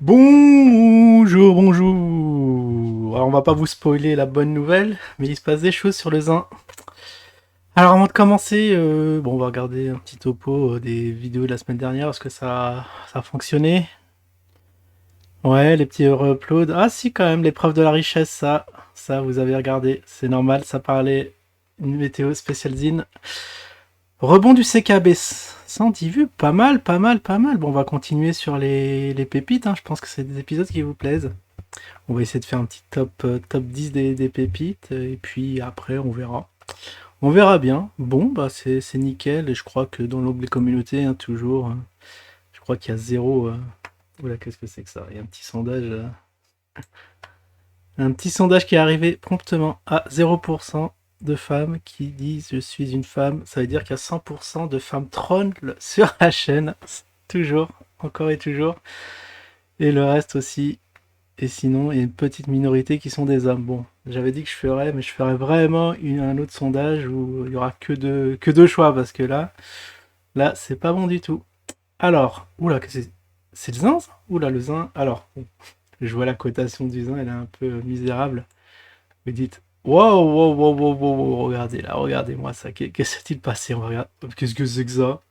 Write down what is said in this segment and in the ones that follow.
Bonjour, bonjour. Alors on va pas vous spoiler la bonne nouvelle, mais il se passe des choses sur le Zin. Alors avant de commencer, on va regarder un petit topo des vidéos de la semaine dernière parce que ça a fonctionné. Ouais, les petits uploads. Ah si quand même, l'épreuve de la richesse, ça vous avez regardé, c'est normal, ça parlait une météo spéciale Zine. Rebond du CKB, 110 vues, pas mal, pas mal, pas mal. Bon, on va continuer sur les pépites, hein. Je pense que c'est des épisodes qui vous plaisent. On va essayer de faire un petit top 10 des pépites, et puis après, on verra. On verra bien. Bon, bah c'est nickel, et je crois que dans l'onglet communauté, hein, toujours, je crois qu'il y a zéro. Oula, qu'est-ce que c'est que ça? Il y a un petit sondage qui est arrivé promptement à 0% de femmes qui disent je suis une femme. Ça veut dire qu'il y a 100% de femmes trolls sur la chaîne. Toujours, encore et toujours. Et le reste aussi. Et sinon, il y a une petite minorité qui sont des hommes. Bon, j'avais dit que je ferais, mais je ferais vraiment un autre sondage où il y aura que deux choix parce que là, c'est pas bon du tout. Alors, oula, c'est le zin, ça? Oula, le zin. Alors, je vois la cotation du zin, elle est un peu misérable. Vous dites, wow, wow, wow, wow, wow, wow, regardez là, regardez-moi ça. Qu'est-ce qui s'est-il passé? On va regarder. Qu'est-ce que c'est que ça?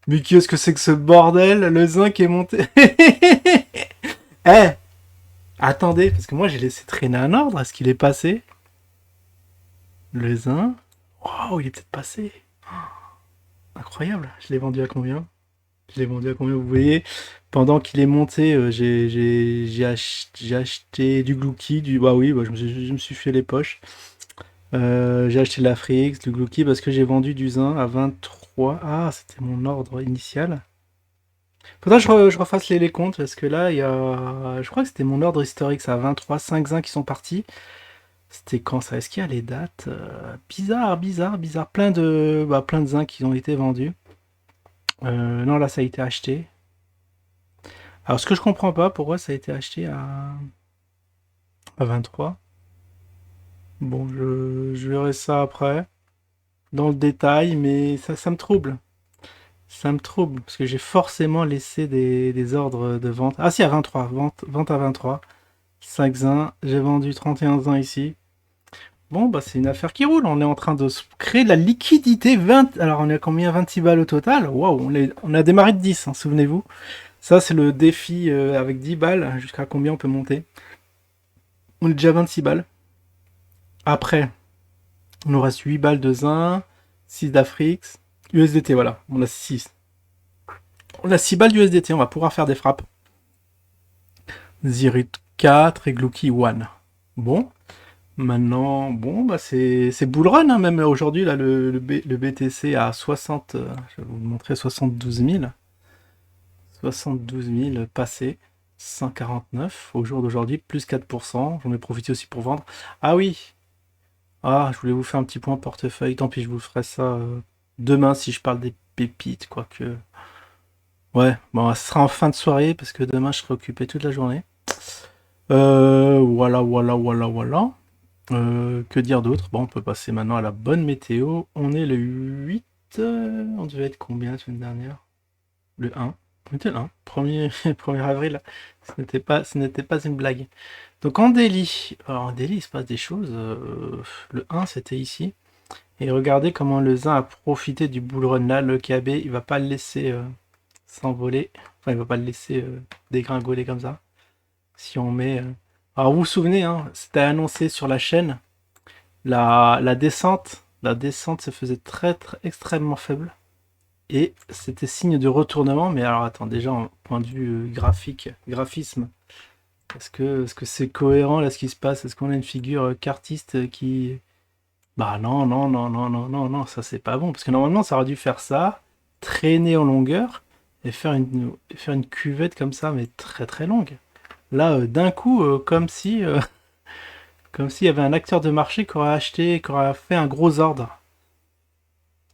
Mais qu'est-ce que c'est que ce bordel? Le zinc est monté. Eh, attendez, parce que moi j'ai laissé traîner un ordre. Est-ce qu'il est passé? Le zinc. Waouh, il est peut-être passé. Incroyable. Je l'ai vendu à combien? Je l'ai vendu à combien? Vous voyez, pendant qu'il est monté, j'ai acheté du Glouki, du. Bah oui, bah, je me suis fait les poches. J'ai acheté de la Frix, du Glouki, parce que j'ai vendu du Zin à 23. Ah, c'était mon ordre initial. Faudrait que je refasse les comptes, parce que là, il y a. Je crois que c'était mon ordre historique, ça, 23, 5 Zins qui sont partis. C'était quand ça? Est-ce qu'il y a les dates? Bizarre, bizarre, bizarre. Plein de Zins qui ont été vendus. Non, là, ça a été acheté. Alors, ce que je comprends pas, pourquoi ça a été acheté à 23. Bon, je verrai ça après, dans le détail, mais ça me trouble. Ça me trouble, parce que j'ai forcément laissé des ordres de vente. Ah si, à 23, vente à 23. 5 zins, j'ai vendu 31 zins ici. Bon, bah c'est une affaire qui roule, on est en train de créer de la liquidité. 20. Alors on est à combien? 26 balles au total. Waouh, on a démarré de 10, hein, souvenez-vous. Ça c'est le défi avec 10 balles, jusqu'à combien on peut monter. On est déjà à 26 balles. Après, il nous reste 8 balles de zin, 6 d'Afrix, USDT, voilà, on a 6. On a 6 balles d'USDT, on va pouvoir faire des frappes. Zirit 4 et Glucky 1. Bon, maintenant, bon, bah c'est bull run, hein, même aujourd'hui, là, le BTC à 60, je vais vous montrer 72 000. 72 000 passés, 149 au jour d'aujourd'hui, plus 4%. J'en ai profité aussi pour vendre. Ah oui, je voulais vous faire un petit point portefeuille. Tant pis, je vous ferai ça demain si je parle des pépites, quoique. Ouais, bon, ce sera en fin de soirée parce que demain je serai occupé toute la journée. Voilà, voilà, voilà, voilà. Que dire d'autre? Bon, on peut passer maintenant à la bonne météo. On est le 8. On devait être combien la semaine dernière? Le 1. On était le 1. 1er avril. Ce n'était pas une blague. Donc en Delhi. Alors en Delhi, il se passe des choses. Le 1, c'était ici. Et regardez comment le Zin a profité du bull run là. Le KB, il va pas le laisser s'envoler. Enfin, il va pas le laisser dégringoler comme ça. Si on met. Alors vous vous souvenez, hein, c'était annoncé sur la chaîne. La descente. La descente se faisait très, très extrêmement faible. Et c'était signe de retournement. Mais alors attends, déjà, en point de vue graphisme, est-ce que c'est cohérent là ce qui se passe? Est-ce qu'on a une figure cartiste qui. Bah non, non, non, non, non, non, non, ça c'est pas bon. Parce que normalement, ça aurait dû faire ça, traîner en longueur et faire une cuvette comme ça, mais très très longue. Là, d'un coup, comme s'il y avait un acteur de marché qui aurait acheté, qui aurait fait un gros ordre.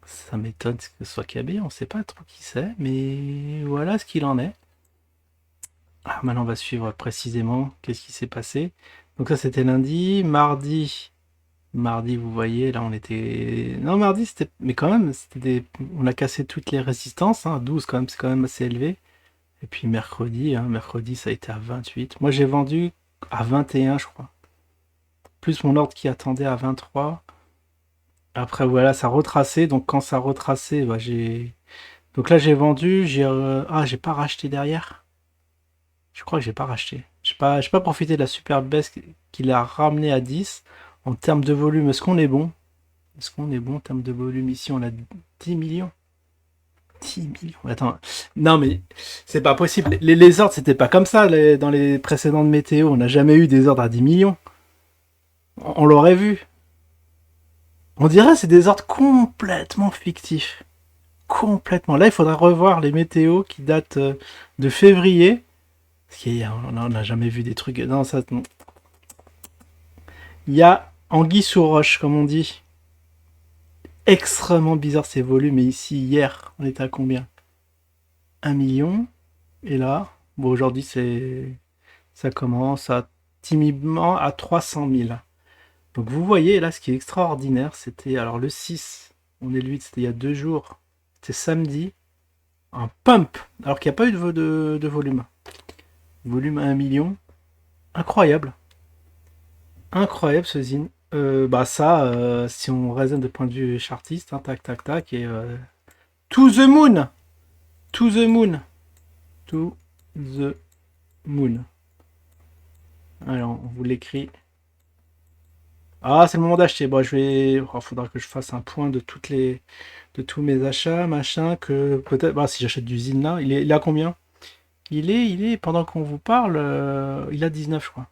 Ça m'étonne que ce soit KB, on sait pas trop qui c'est, mais voilà ce qu'il en est. Maintenant, on va suivre précisément qu'est-ce qui s'est passé. Donc ça, c'était lundi. Mardi, vous voyez, là, on était. Non, mardi, c'était. Mais quand même, on a cassé toutes les résistances, hein. 12, quand même, c'est quand même assez élevé. Et puis mercredi, hein, mercredi ça a été à 28. Moi j'ai vendu à 21 je crois. Plus mon ordre qui attendait à 23. Après voilà, ça retracé. Donc quand ça retracé, bah, j'ai... Donc là j'ai vendu, Ah, j'ai pas racheté derrière. Je crois que j'ai pas racheté. J'ai pas profité de la super baisse qu'il a ramené à 10. En termes de volume, est-ce qu'on est bon? Est-ce qu'on est bon en termes de volume? Ici on a 10 millions. 10 millions. Attends. Non, mais c'est pas possible. Les ordres, c'était pas comme ça dans les précédentes météos. On n'a jamais eu des ordres à 10 millions. On l'aurait vu. On dirait que c'est des ordres complètement fictifs. Complètement. Là, il faudra revoir les météos qui datent de février. Parce qu'on n'a jamais vu des trucs. Non, ça. Non. Il y a anguille sous roche, comme on dit. Extrêmement bizarre ces volumes. Et ici, hier, on était à combien? 1 million. Et là, bon, aujourd'hui, ça commence à timidement à 300 000. Donc vous voyez là, ce qui est extraordinaire, c'était alors le 6, on est le 8, c'était il y a 2 jours, c'était samedi, un pump, alors qu'il n'y a pas eu de volume. Volume à 1 million, incroyable. Incroyable ce zine. Bah ça, si on raisonne de point de vue chartiste, hein, tac tac tac, et to the moon, to the moon, to the moon. Alors, on vous l'écrit. Ah, c'est le moment d'acheter. Bon, je vais. Il faudra que je fasse un point de tous mes achats, machin, que peut-être. Bah, si j'achète du Zine là, il est à combien? Pendant qu'on vous parle, il a 19, je crois.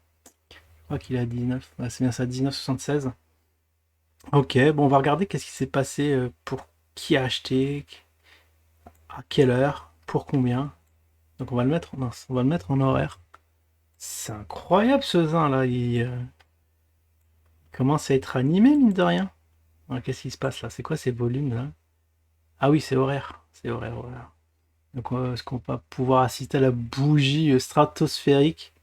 Je crois qu'il est à 19. Ouais, c'est bien ça, 19,76. Ok, bon, on va regarder qu'est-ce qui s'est passé pour qui a acheté, à quelle heure, pour combien. Donc on va le mettre, mince, on va le mettre en horaire. C'est incroyable ce zin là, il commence à être animé, mine de rien. Ouais, qu'est-ce qui se passe là? C'est quoi ces volumes là? Ah oui, c'est horaire. C'est horaire, horaire. Donc, est-ce qu'on va pouvoir assister à la bougie stratosphérique?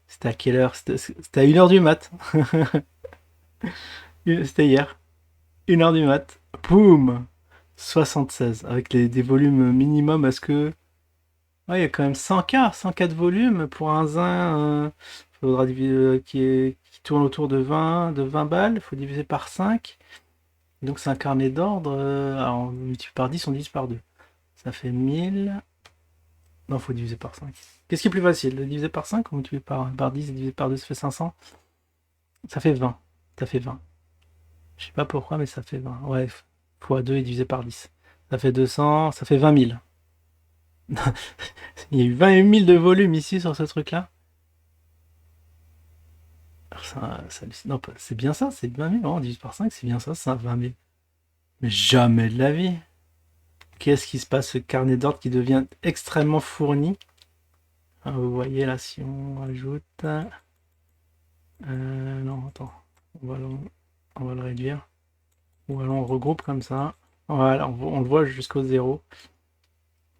C'était à quelle heure? C'était à 1h du mat. C'était hier. 1h du mat. Boum! 76. Avec des volumes minimum, est-ce que... Ouais, il y a quand même 100K. 100K de volume pour un zin faudra qui tourne autour de 20 balles. Il faut diviser par 5. Donc c'est un carnet d'ordre. Alors on multiplie par 10, on divise par 2. Ça fait 1000. Non, faut diviser par 5. Qu'est-ce qui est plus facile? De diviser par 5 ou multiplier par 10 et diviser par 2, ça fait 500? Ça fait 20. Ça fait 20. Je sais pas pourquoi, mais ça fait 20. Ouais, fois 2 et divisé par 10. Ça fait 200, ça fait 20 000. Il y a eu 20 000 de volume ici sur ce truc-là. Non, c'est bien ça, c'est 20 000. On divise par 5, c'est bien ça, c'est 20 000. Mais jamais de la vie. Qu'est-ce qui se passe, ce carnet d'ordre qui devient extrêmement fourni? Ah, vous voyez là, si on ajoute... non, attends. On va, le, on va le réduire. Ou alors on regroupe comme ça. Voilà, on le voit jusqu'au 0.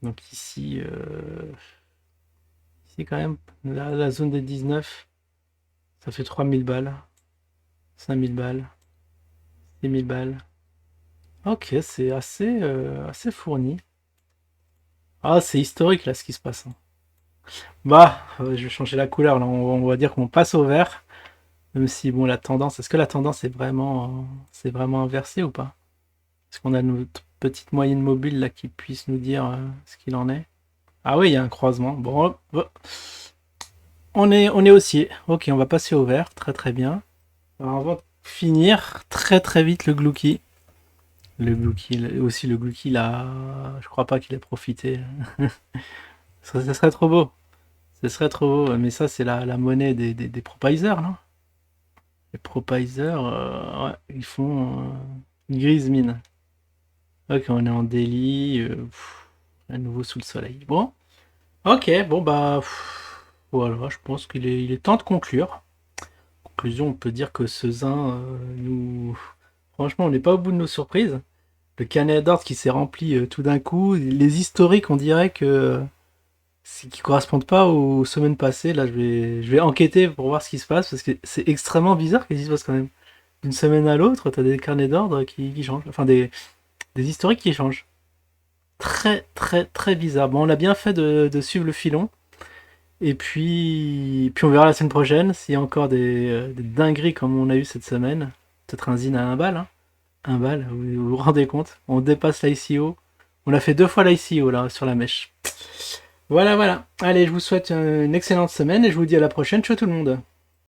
Donc ici, ici quand même, la zone des 19, ça fait 3000 balles. 5000 balles. 6000 balles. Ok, c'est assez fourni. Ah, c'est historique là ce qui se passe, hein. Bah, je vais changer la couleur là. On va dire qu'on passe au vert. Même si, bon, la tendance, est-ce que la tendance c'est vraiment inversée ou pas? Est-ce qu'on a notre petite moyenne mobile là qui puisse nous dire ce qu'il en est? Ah oui, il y a un croisement. Bon, on est haussier. Ok, on va passer au vert. Très très bien. Alors, on va finir très très vite le Glouki. Le Glouki, aussi le Glouki là, je crois pas qu'il ait profité. Ça serait trop beau. Ce serait trop beau. Mais ça, c'est la monnaie des propaiseurs, non? Les propaiseurs, ouais, ils font une grise mine. Ok, on est en délit, à nouveau sous le soleil. Bon, ok, bon bah voilà, je pense il est temps de conclure. Conclusion, on peut dire que ce zin nous, franchement, on n'est pas au bout de nos surprises. Le carnet d'ordre qui s'est rempli tout d'un coup, les historiques, on dirait que qui correspondent pas aux semaines passées. Là, je vais enquêter pour voir ce qui se passe parce que c'est extrêmement bizarre qu'est-ce qui se passe quand même. D'une semaine à l'autre, t'as des carnets d'ordre qui changent, enfin des historiques qui changent. Très, très, très bizarre. Bon, on a bien fait de suivre le filon. Et puis on verra la semaine prochaine s'il y a encore des dingueries comme on a eu cette semaine. Peut-être un zine à un bal, hein. Un bal, vous vous rendez compte? On dépasse l'ICO. On a fait 2 fois l'ICO là sur la mèche. Voilà, voilà. Allez, je vous souhaite une excellente semaine et je vous dis à la prochaine. Ciao tout le monde.